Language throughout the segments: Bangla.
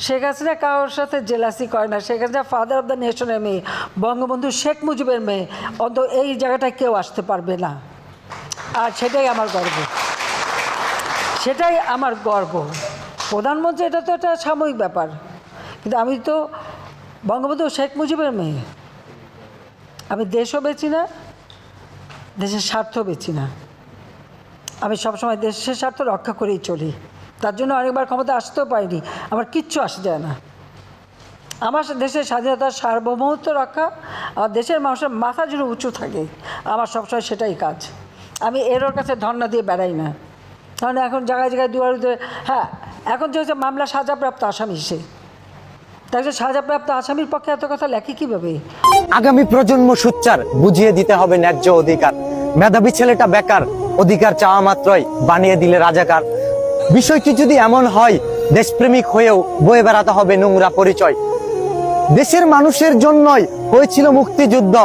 শেখ হাসিনা কারোর সাথে জেলাসি করে না। Sheikh Hasina father of the নেশনের মেয়ে, বঙ্গবন্ধু শেখ মুজিবের মেয়ে, অন্ত এই জায়গাটায় কেউ আসতে পারবে না। আর সেটাই আমার গর্ব, সেটাই আমার গর্ব। প্রধানমন্ত্রী এটা তো একটা সাময়িক ব্যাপার, কিন্তু আমি তো বঙ্গবন্ধু শেখ মুজিবের মেয়ে। আমি দেশও বেচি না, দেশের স্বার্থ বেচি না। আমি সবসময় দেশের স্বার্থ রক্ষা করেই চলি। তার জন্য অনেকবার ক্ষমতা আসতেও পারিনি, আমার কিচ্ছু আসে যায় না। আমার দেশের স্বাধীনতার সার্বভৌমত্ব রক্ষা, আমার দেশের মানুষের মাথা যেন উঁচু থাকে, আমার সবসময় সেটাই কাজ। আমি এর কাছে ধর্ণা দিয়ে বেড়াই না। কারণ এখন জায়গায় জায়গায় দুয়ারে, হ্যাঁ এখন যে হচ্ছে মামলা সাজাপ্রাপ্ত আসামি, সে তাই সাজাপ্রাপ্ত আসামির পক্ষে এত কথা লেখে কীভাবে? আগামী প্রজন্ম সোচ্চার, বুঝিয়ে দিতে হবে ন্যায্য অধিকার। মেধাবী ছেলেটা বেকার, অধিকার চাওয়া মাত্রই বানিয়ে দিলে রাজাকার। বিষয়টি যদি এমন হয়, দেশপ্রেমিক হয়েও বয়ে বেড়াতে হবে নোংরা পরিচয়। দেশের মানুষের জন্যই হয়েছিল মুক্তিযুদ্ধ,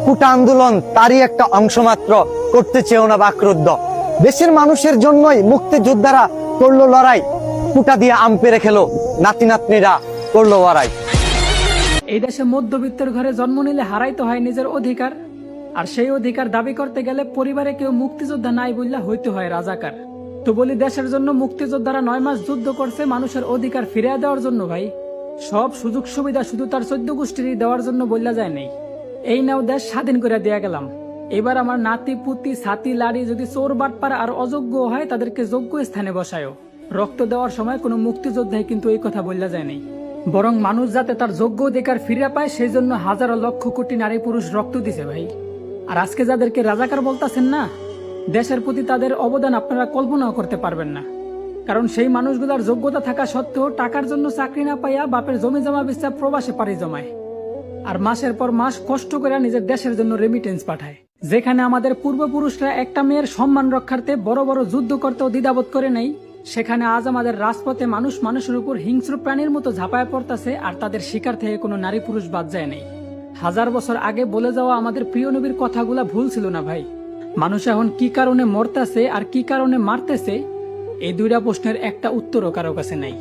কোটা আন্দোলন তারই একটা অংশ মাত্র, করতে চেয়েও না বাকরুদ্ধ। দেশের মানুষের জন্যই মুক্তিযোদ্ধারা করলো লড়াই, কোটা দিয়ে আম পেরে খেলো নাতি নাতনিরা করলো লড়াই। এই দেশে মধ্যবিত্তের ঘরে জন্ম নিলে হারাইতে হয় নিজের অধিকার, আর সেই অধিকার দাবি করতে গেলে পরিবারে কেউ মুক্তিযোদ্ধা নাই বললে হইতে হয় রাজাকার। তো বলি, দেশের জন্য মুক্তিযোদ্ধারা 9 মাস যুদ্ধ করছে মানুষের অধিকার ফিরিয়ে দেওয়ার জন্য। ভাই, সব সুযোগ সুবিধা শুধু তার 14 গোষ্ঠীরই দেওয়ার জন্য বললা যায় নাই। এই নাও দেশ স্বাধীন করে দেয়া গেলাম, এবার আমার নাতি পুতি ছাতি লাড়ি যদি চোর বাটপার আর অযোগ্য হয়, তাদেরকে যোগ্য স্থানে বসায়ও। রক্ত দেওয়ার সময় কোনো মুক্তিযোদ্ধাই কিন্তু এই কথা বললা যায় নাই, বরং মানুষ যাতে তার যোগ্য অধিকার ফিরে পায় সেই জন্য হাজারো লক্ষ কোটি নারী পুরুষ রক্ত দিছে ভাই। আর আজকে যাদেরকে রাজাকার বলতাছেন না, দেশের প্রতি তাদের অবদান আপনারা কল্পনাও করতে পারবেন না। কারণ সেই মানুষগুলোর যোগ্যতা থাকা সত্ত্বেও টাকার জন্য চাকরি না পাইয়া বাপের জমি জমা বেচা প্রবাসে পাড়ি জমায়, আর মাসের পর মাস কষ্ট করে নিজের দেশের জন্য রেমিটেন্স পাঠায়। যেখানে আমাদের পূর্বপুরুষরা একটা মেয়ের সম্মান রক্ষার্থে বড় বড় যুদ্ধ করতেও দ্বিধাবোধ করে নাই, সেখানে আজ আমাদের রাজপথে মানুষ মানুষের উপর হিংস্র প্রাণীর মতো ঝাঁপায় পড়তেছে, আর তাদের শিকার থেকে কোনো নারী পুরুষ বাদ যায় নাই। 1000 বছর আগে বলে যাওয়া আমাদের প্রিয় নবীর কথাগুলা ভুল ছিল না ভাই। মানুষ এখন কি কারণে মরতেছে আর কি কারণে মারতেছে, এই দুইটা প্রশ্নের একটা উত্তরও কারো কাছে নাই।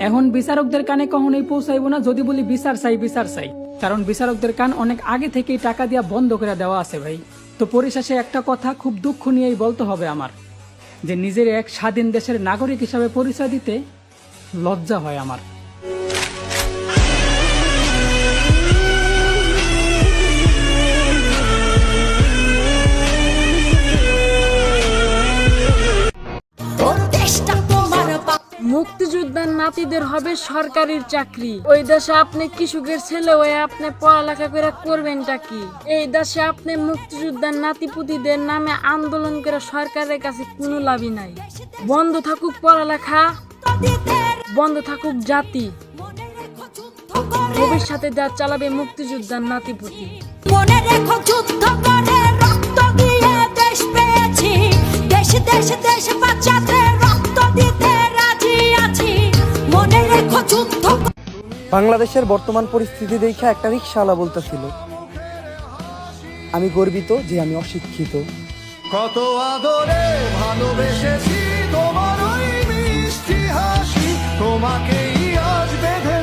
এখন বিচারকদের কানে কখনোই পৌঁছাইব না যদি বলি বিচার চাই বিচার চাই, কারণ বিচারকদের কান অনেক আগে থেকেই টাকা দিয়া বন্ধ করে দেওয়া আছে ভাই। তো পরিশেষে একটা কথা খুব দুঃখ নিয়েই বলতে হবে আমার, যে নিজের এক স্বাধীন দেশের নাগরিক হিসাবে পরিচয় দিতে লজ্জা হয় আমার। মুক্তিযোদ্ধার নাতিদের হবে সরকারি চাকরি। ওই দেশে আপনি কৃষকের ছেলে হয়ে আপনি পড়ালেখা করে করবেনটা কি? এই দেশে আপনি মুক্তিযোদ্ধার নাতিপুতিদের নামে আন্দোলন করে সরকারের কাছে কোনো লাভই নাই। বন্ধ থাকুক পড়ালেখা, বন্ধ থাকুক জাতি, ভবিষ্যতে যা চালাবে মুক্তিযোদ্ধার নাতিপুতি। মনে রেখো যুদ্ধ করে রক্ত দিয়ে দেশ পেয়েছি, দেশ দেশ দেশ বাঁচাতে রক্ত দিতে রাজি আছি। মনে রেখো যুদ্ধ। বাংলাদেশের বর্তমান পরিস্থিতি দেখে একটা রিকশাওয়ালা বলতেছিল, আমি গর্বিত যে আমি অশিক্ষিত। কত আদরে ভালোবেসেছি তোমার ওই মিষ্টি হাসি, তোমাকেই আজ বেঁধে